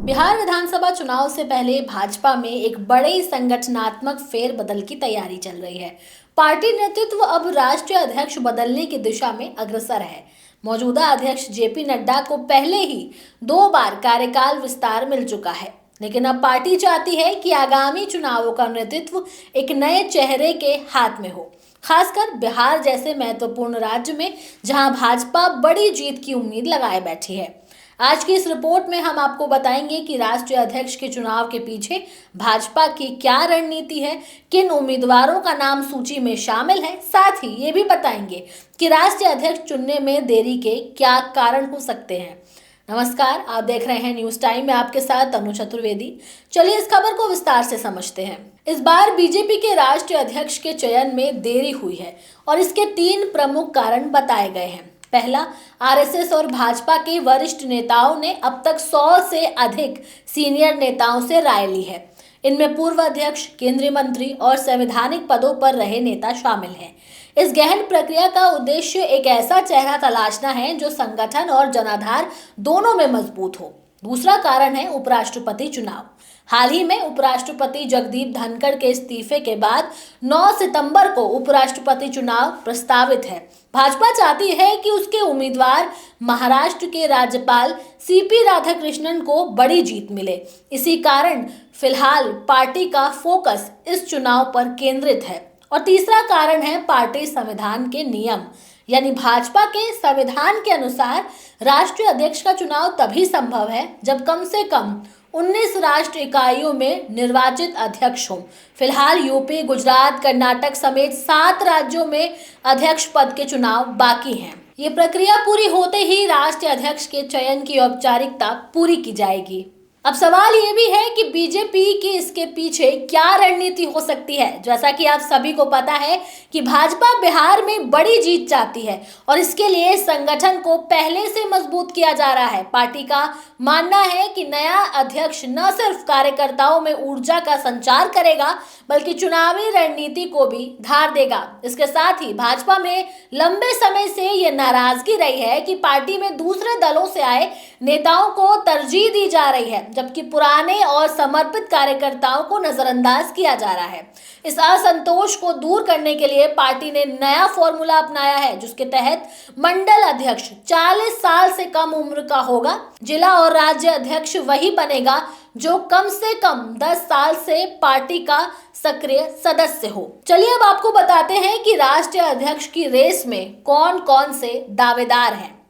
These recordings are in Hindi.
बिहार विधानसभा चुनाव से पहले भाजपा में एक बड़े संगठनात्मक फेरबदल की तैयारी चल रही है। पार्टी नेतृत्व अब राष्ट्रीय अध्यक्ष बदलने की दिशा में अग्रसर है। मौजूदा अध्यक्ष जेपी नड्डा को पहले ही 2 बार कार्यकाल विस्तार मिल चुका है, लेकिन अब पार्टी चाहती है कि आगामी चुनावों का नेतृत्व एक नए चेहरे के हाथ में हो, खासकर बिहार जैसे महत्वपूर्ण राज्य में जहां भाजपा बड़ी जीत की उम्मीद लगाए बैठी है। आज की इस रिपोर्ट में हम आपको बताएंगे कि राष्ट्रीय अध्यक्ष के चुनाव के पीछे भाजपा की क्या रणनीति है, किन उम्मीदवारों का नाम सूची में शामिल है। साथ ही ये भी बताएंगे कि राष्ट्रीय अध्यक्ष चुनने में देरी के क्या कारण हो सकते हैं। नमस्कार, आप देख रहे हैं न्यूज टाइम में आपके साथ तनु चतुर्वेदी। चलिए इस खबर को विस्तार से समझते हैं। इस बार बीजेपी के राष्ट्रीय अध्यक्ष के चयन में देरी हुई है और इसके 3 प्रमुख कारण बताए गए हैं। पहला, आरएसएस और भाजपा के वरिष्ठ नेताओं ने अब तक 100 से अधिक सीनियर नेताओं से राय ली है। इनमें पूर्व अध्यक्ष, केंद्रीय मंत्री और संवैधानिक पदों पर रहे नेता शामिल हैं। इस गहन प्रक्रिया का उद्देश्य एक ऐसा चेहरा तलाशना है जो संगठन और जनाधार दोनों में मजबूत हो। दूसरा कारण है उपराष्ट्रपति चुनाव। हाल ही में उपराष्ट्रपति जगदीप धनखड़ के इस्तीफे के बाद 9 सितंबर को उपराष्ट्रपति चुनाव प्रस्तावित है। भाजपा चाहती है कि उसके उम्मीदवार महाराष्ट्र के राज्यपाल सीपी राधाकृष्णन को बड़ी जीत मिले। इसी कारण फिलहाल पार्टी का फोकस इस चुनाव पर केंद्रित है। और तीसरा कारण है पार्टी संविधान के नियम, यानी भाजपा के संविधान के अनुसार राष्ट्रीय अध्यक्ष का चुनाव तभी संभव है जब कम से कम 19 राष्ट्र इकाइयों में निर्वाचित अध्यक्ष हों। फिलहाल यूपी, गुजरात, कर्नाटक समेत 7 राज्यों में अध्यक्ष पद के चुनाव बाकी हैं। ये प्रक्रिया पूरी होते ही राष्ट्रीय अध्यक्ष के चयन की औपचारिकता पूरी की जाएगी। अब सवाल ये भी है कि बीजेपी की इसके पीछे क्या रणनीति हो सकती है। जैसा कि आप सभी को पता है कि भाजपा बिहार में बड़ी जीत चाहती है और इसके लिए संगठन को पहले से मजबूत किया जा रहा है। पार्टी का मानना है कि नया अध्यक्ष न सिर्फ कार्यकर्ताओं में ऊर्जा का संचार करेगा बल्कि चुनावी रणनीति को भी धार देगा। इसके साथ ही भाजपा में लंबे समय से ये नाराजगी रही है कि पार्टी में दूसरे दलों से आए नेताओं को तरजीह दी जा रही है, जबकि पुराने और समर्पित कार्यकर्ताओं को नजरअंदाज किया जा रहा है। इस असंतोष को दूर करने के लिए पार्टी ने नया फॉर्मूला अपनाया है, जिसके तहत मंडल अध्यक्ष 40 साल से कम उम्र का होगा। जिला और राज्य अध्यक्ष वही बनेगा जो कम से कम 10 साल से पार्टी का सक्रिय सदस्य हो। चलिए अब आपको बताते हैं कि राष्ट्रीय अध्यक्ष की रेस में कौन कौन से दावेदार हैं।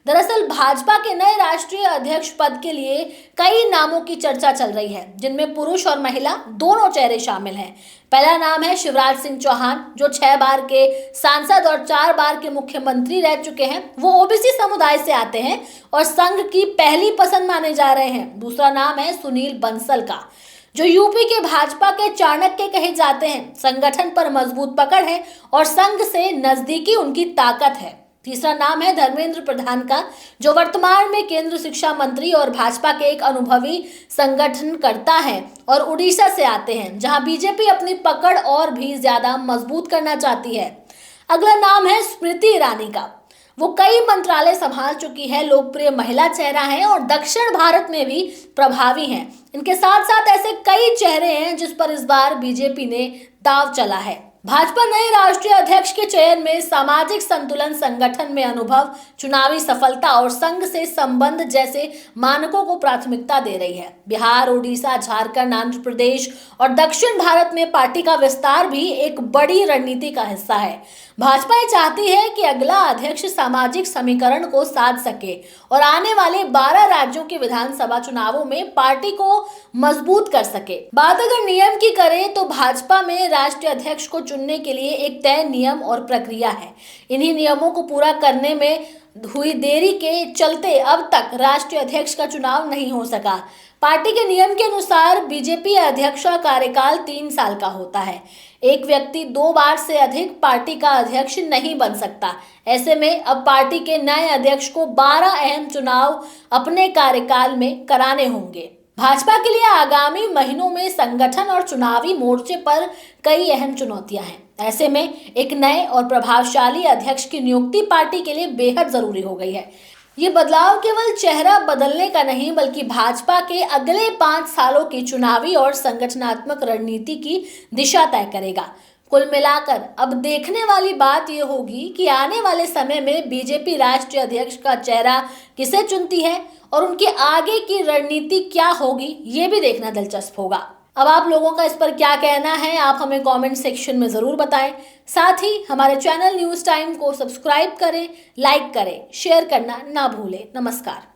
दरअसल भाजपा के नए राष्ट्रीय अध्यक्ष पद के लिए कई नामों की चर्चा चल रही है, जिनमें पुरुष और महिला दोनों चेहरे शामिल हैं। पहला नाम है शिवराज सिंह चौहान, जो 6 बार के सांसद और 4 बार के मुख्यमंत्री रह चुके हैं। वो ओबीसी समुदाय से आते हैं और संघ की पहली पसंद माने जा रहे हैं। दूसरा नाम है सुनील बंसल का, जो यूपी के भाजपा के चाणक्य कहे जाते हैं। संगठन पर मजबूत पकड़ है और संघ से नजदीकी उनकी ताकत है। तीसरा नाम है धर्मेंद्र प्रधान का, जो वर्तमान में केंद्र शिक्षा मंत्री और भाजपा के एक अनुभवी संगठनकर्ता हैं और उड़ीसा से आते हैं, जहां बीजेपी अपनी पकड़ और भी ज्यादा मजबूत करना चाहती है। अगला नाम है स्मृति ईरानी का। वो कई मंत्रालय संभाल चुकी है, लोकप्रिय महिला चेहरा है और दक्षिण भारत में भी प्रभावी हैं। इनके साथ साथ ऐसे कई चेहरे हैं जिस पर इस बार बीजेपी ने दांव चला है। भाजपा नए राष्ट्रीय अध्यक्ष के चयन में सामाजिक संतुलन, संगठन में अनुभव, चुनावी सफलता और संघ से संबंध जैसे मानकों को प्राथमिकता दे रही है। बिहार, उड़ीसा, झारखंड, आंध्र प्रदेश और दक्षिण भारत में पार्टी का विस्तार भी एक बड़ी रणनीति का हिस्सा है। भाजपा ये चाहती है कि अगला अध्यक्ष सामाजिक समीकरण को साध सके और आने वाले 12 राज्यों के विधानसभा चुनावों में पार्टी को मजबूत कर सके। बात अगर नियम की करें तो भाजपा में राष्ट्रीय अध्यक्ष को चुनने के लिए एक तय नियम और प्रक्रिया है। इन्हीं नियमों को पूरा करने में हुई देरी के चलते अब तक राष्ट्रीय अध्यक्ष का चुनाव नहीं हो सका। पार्टी के नियम के अनुसार बीजेपी अध्यक्ष का कार्यकाल 3 साल का होता है। एक व्यक्ति 2 बार से अधिक पार्टी का अध्यक्ष नहीं बन सकता। ऐसे में अब पार्टी के नए अध्यक्ष को 12 अहम चुनाव अपने कार्यकाल में कराने होंगे। भाजपा के लिए आगामी महीनों में संगठन और चुनावी मोर्चे पर कई अहम चुनौतियां हैं। ऐसे में एक नए और प्रभावशाली अध्यक्ष की नियुक्ति पार्टी के लिए बेहद जरूरी हो गई है। ये बदलाव केवल चेहरा बदलने का नहीं बल्कि भाजपा के अगले 5 सालों की चुनावी और संगठनात्मक रणनीति की दिशा तय करेगा। कुल मिलाकर अब देखने वाली बात यह होगी कि आने वाले समय में बीजेपी राष्ट्रीय अध्यक्ष का चेहरा किसे चुनती है और उनके आगे की रणनीति क्या होगी, ये भी देखना दिलचस्प होगा। अब आप लोगों का इस पर क्या कहना है, आप हमें कमेंट सेक्शन में ज़रूर बताएं। साथ ही हमारे चैनल न्यूज़ टाइम को सब्सक्राइब करें, लाइक करें, शेयर करना ना भूलें। नमस्कार।